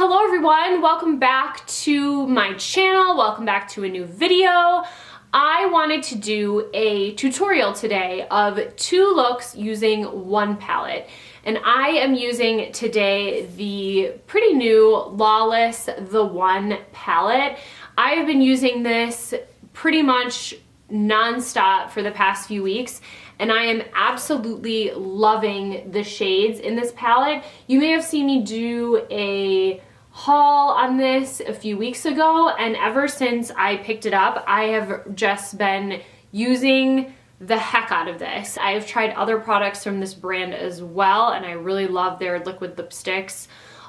Hello everyone, welcome back to my channel, welcome back to a new video. I wanted to do a tutorial today of 2 looks using one palette. And I am using today the pretty new Lawless The One palette. I have been using this pretty much non-stop for the past few weeks, and I am absolutely loving the shades in this palette. You may have seen me do a haul on this a few weeks ago, and ever since I picked it up, I have just been using the heck out of this. I have tried other products from this brand as well, and I really love their liquid lipsticks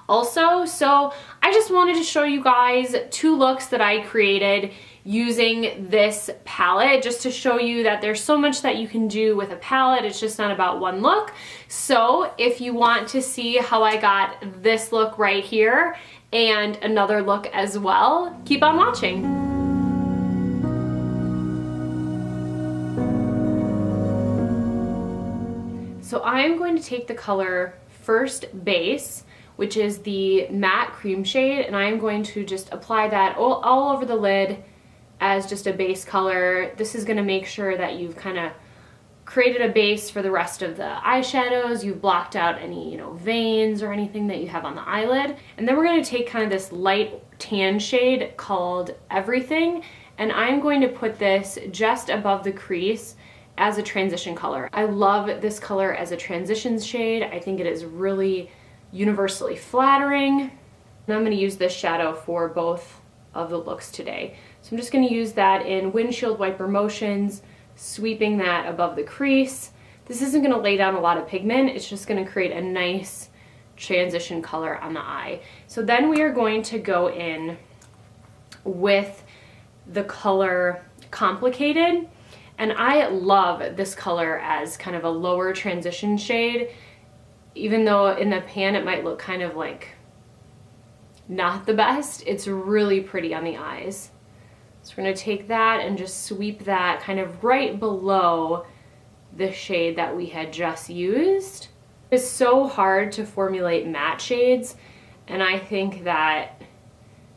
also. So I just wanted to show you guys 2 looks that I created using this palette, just to show you that there's so much that you can do with a palette. It's just not about one look. So if you want to see how I got this look right here and another look as well, keep on watching. So I'm going to take the color First Base, which is the matte cream shade, and I'm going to just apply that all over the lid as just a base color. This is going to make sure that you've kind of created a base for the rest of the eyeshadows. You've blocked out any, veins or anything that you have on the eyelid. And then we're going to take kind of this light tan shade called Everything, and I'm going to put this just above the crease as a transition color. I love this color as a transition shade. I think it is really universally flattering. And I'm going to use this shadow for both of the looks today. So I'm just going to use that in windshield wiper motions, sweeping that above the crease. This isn't going to lay down a lot of pigment, it's just going to create a nice transition color on the eye. So then we are going to go in with the color Complicated, and I love this color as kind of a lower transition shade, even though in the pan it might look kind of like not the best. It's really pretty on the eyes. So we're going to take that and just sweep that kind of right below the shade that we had just used. It's so hard to formulate matte shades, and I think that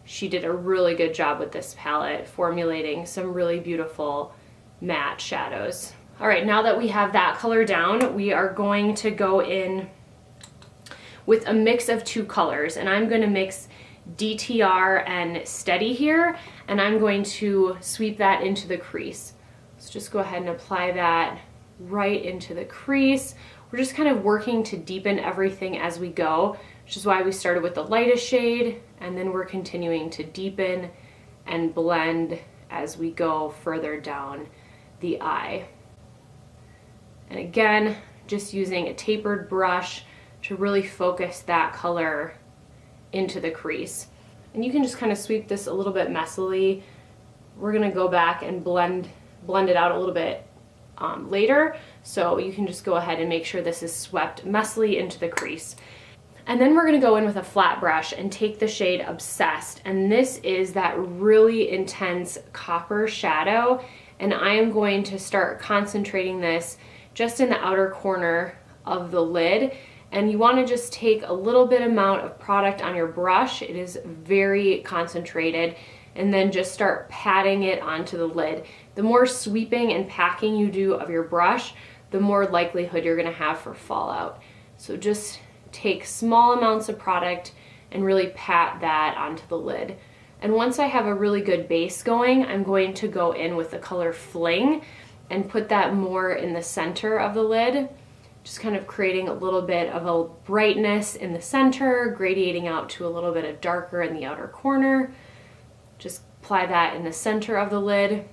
she did a really good job with this palette formulating some really beautiful matte shadows. All right, now that we have that color down, we are going to go in with a mix of 2 colors, and I'm going to mix DTR and Steady here, and I'm going to sweep that into the crease. So just go ahead and apply that right into the crease. We're just kind of working to deepen everything as we go, which is why we started with the lightest shade, and then we're continuing to deepen and blend as we go further down the eye. And again, just using a tapered brush to really focus that color into the crease. And you can just kind of sweep this a little bit messily. We're going to go back and blend it out a little bit later, so you can just go ahead and make sure this is swept messily into the crease. And then we're going to go in with a flat brush and take the shade Obsessed, and this is that really intense copper shadow, and I am going to start concentrating this just in the outer corner of the lid. And you want to just take a little bit amount of product on your brush, it is very concentrated, and then just start patting it onto the lid. The more sweeping and packing you do of your brush, the more likelihood you're going to have for fallout. So just take small amounts of product and really pat that onto the lid. And once I have a really good base going, I'm going to go in with the color Fling and put that more in the center of the lid, just kind of creating a little bit of a brightness in the center, gradiating out to a little bit of darker in the outer corner. Just apply that in the center of the lid.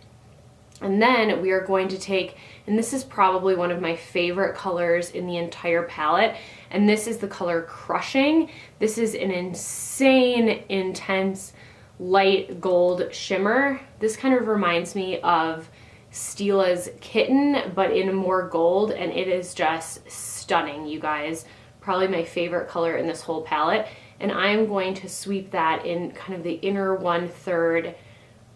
And then we are going to take, and this is probably one of my favorite colors in the entire palette, and this is the color Crushing. This is an insane, intense, light gold shimmer. This kind of reminds me of Stila's Kitten, but in more gold, and it is just stunning, you guys. Probably my favorite color in this whole palette. And I'm going to sweep that in kind of the inner 1/3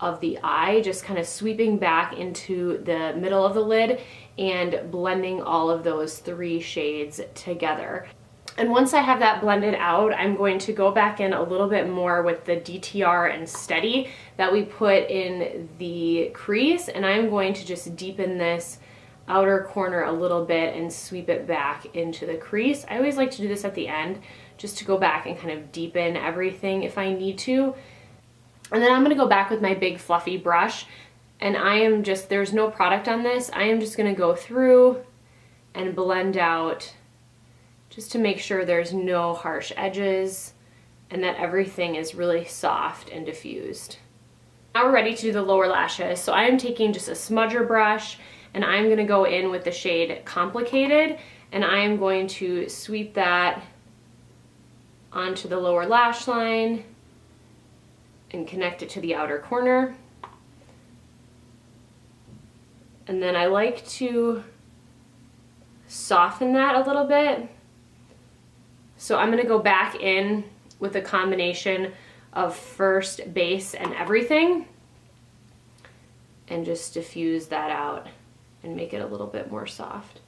of the eye, just kind of sweeping back into the middle of the lid and blending all of those 3 shades together. And once I have that blended out, I'm going to go back in a little bit more with the DTR and Steady that we put in the crease, and I'm going to just deepen this outer corner a little bit and sweep it back into the crease. I always like to do this at the end just to go back and kind of deepen everything if I need to. And then I'm going to go back with my big fluffy brush, and I am just, there's no product on this, I am just going to go through and blend out just to make sure there's no harsh edges and that everything is really soft and diffused. Now we're ready to do the lower lashes. So I am taking just a smudger brush, and I'm going to go in with the shade Complicated, and I am going to sweep that onto the lower lash line and connect it to the outer corner. And then I like to soften that a little bit. So I'm going to go back in with a combination of first, base, and everything, and just diffuse that out and make it a little bit more soft.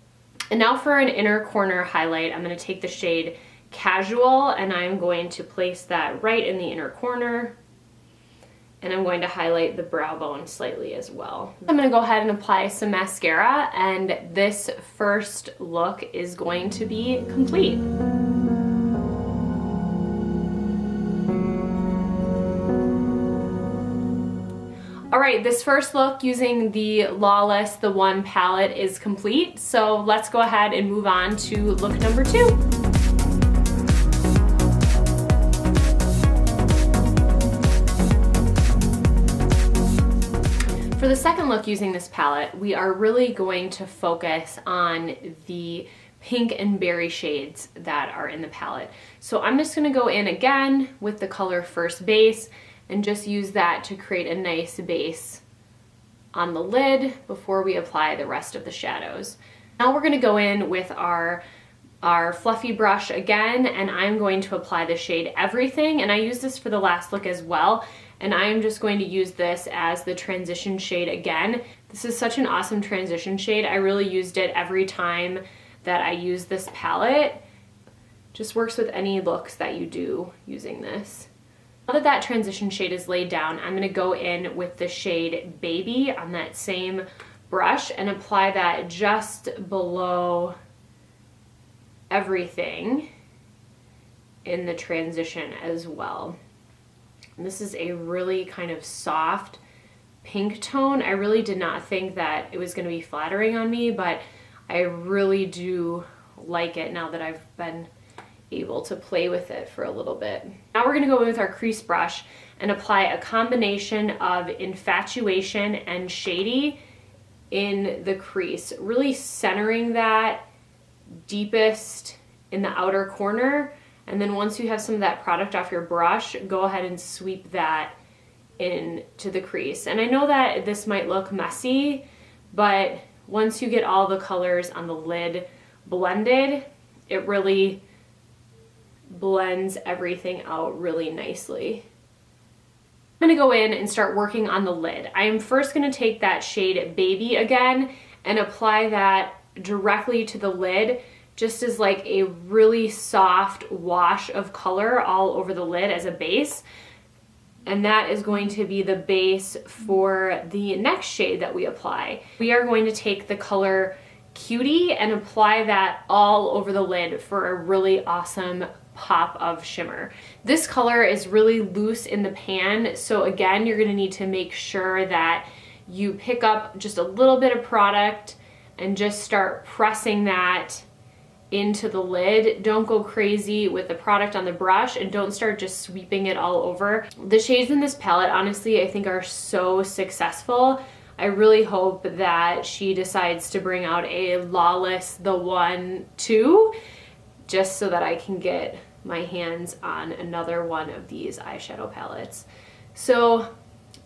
And now for an inner corner highlight, I'm going to take the shade Casual, and I'm going to place that right in the inner corner, and I'm going to highlight the brow bone slightly as well. I'm going to go ahead and apply some mascara, and this first look is going to be complete. Alright, this first look using the Lawless The One palette is complete, so let's go ahead and move on to look number 2. For the second look using this palette, we are really going to focus on the pink and berry shades that are in the palette. So I'm just going to go in again with the color First Base and just use that to create a nice base on the lid before we apply the rest of the shadows. Now we're going to go in with our fluffy brush again, and I'm going to apply the shade Everything, and I use this for the last look as well, and I'm just going to use this as the transition shade again. This is such an awesome transition shade. I really used it every time that I use this palette. Just works with any looks that you do using this. Now that that transition shade is laid down, I'm going to go in with the shade Baby on that same brush and apply that just below everything in the transition as well. And this is a really kind of soft pink tone. I really did not think that it was going to be flattering on me, but I really do like it now that I've been able to play with it for a little bit. Now we're going to go in with our crease brush and apply a combination of Infatuation and Shady in the crease, really centering that deepest in the outer corner. And then once you have some of that product off your brush, go ahead and sweep that into the crease. And I know that this might look messy, but once you get all the colors on the lid blended, it really blends everything out really nicely. I'm going to go in and start working on the lid. I am first going to take that shade Baby again and apply that directly to the lid, just as like a really soft wash of color all over the lid as a base. And that is going to be the base for the next shade that we apply. We are going to take the color Cutie and apply that all over the lid for a really awesome pop of shimmer. This color is really loose in the pan, so again, you're going to need to make sure that you pick up just a little bit of product and just start pressing that into the lid. Don't go crazy with the product on the brush, and don't start just sweeping it all over. The shades in this palette, honestly, I think are so successful. I really hope that she decides to bring out a Lawless The One 2, just so that I can get my hands on another one of these eyeshadow palettes. So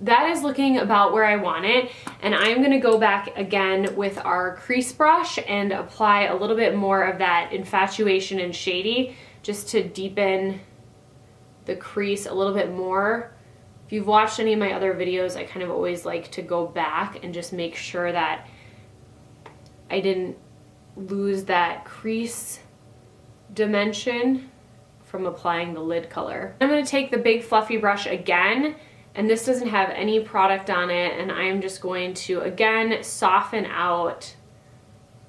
that is looking about where I want it, and I'm going to go back again with our crease brush and apply a little bit more of that Infatuation and Shady just to deepen the crease a little bit more. If you've watched any of my other videos, I kind of always like to go back and just make sure that I didn't lose that crease dimension from applying the lid color. I'm going to take the big fluffy brush again, and this doesn't have any product on it, and I'm just going to again soften out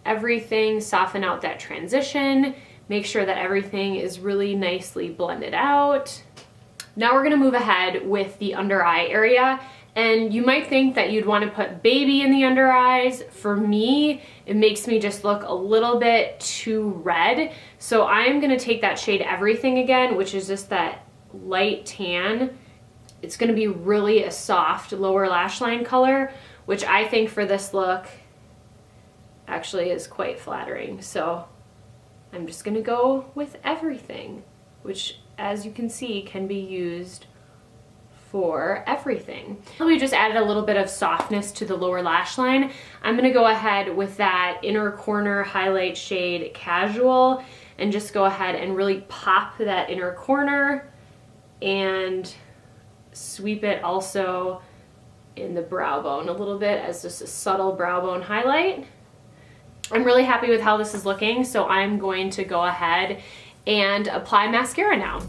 everything, soften out that transition, make sure that everything is really nicely blended out. Now we're going to move ahead with the under eye area, and you might think that you'd want to put baby in the under eyes. For me, it makes me just look a little bit too red, so I'm going to take that shade Everything again, which is just that light tan. It's going to be really a soft lower lash line color, which I think for this look actually is quite flattering. So I'm just going to go with Everything, which as you can see can be used for everything. We just added a little bit of softness to the lower lash line. I'm going to go ahead with that inner corner highlight shade Casual and just go ahead and really pop that inner corner and sweep it also in the brow bone a little bit as just a subtle brow bone highlight. I'm really happy with how this is looking, so I'm going to go ahead and apply mascara now.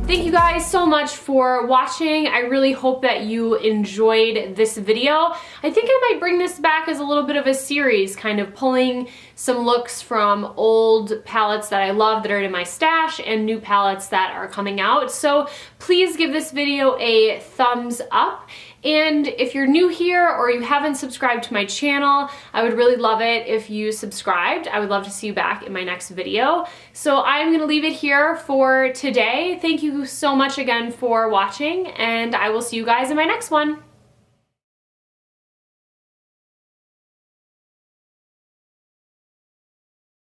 Thank you guys so much for watching. I really hope that you enjoyed this video. I think I might bring this back as a little bit of a series, kind of pulling some looks from old palettes that I love that are in my stash and new palettes that are coming out. So please give this video a thumbs up. And if you're new here or you haven't subscribed to my channel, I would really love it if you subscribed. I would love to see you back in my next video. So I'm gonna leave it here for today. Thank you so much again for watching, and I will see you guys in my next one.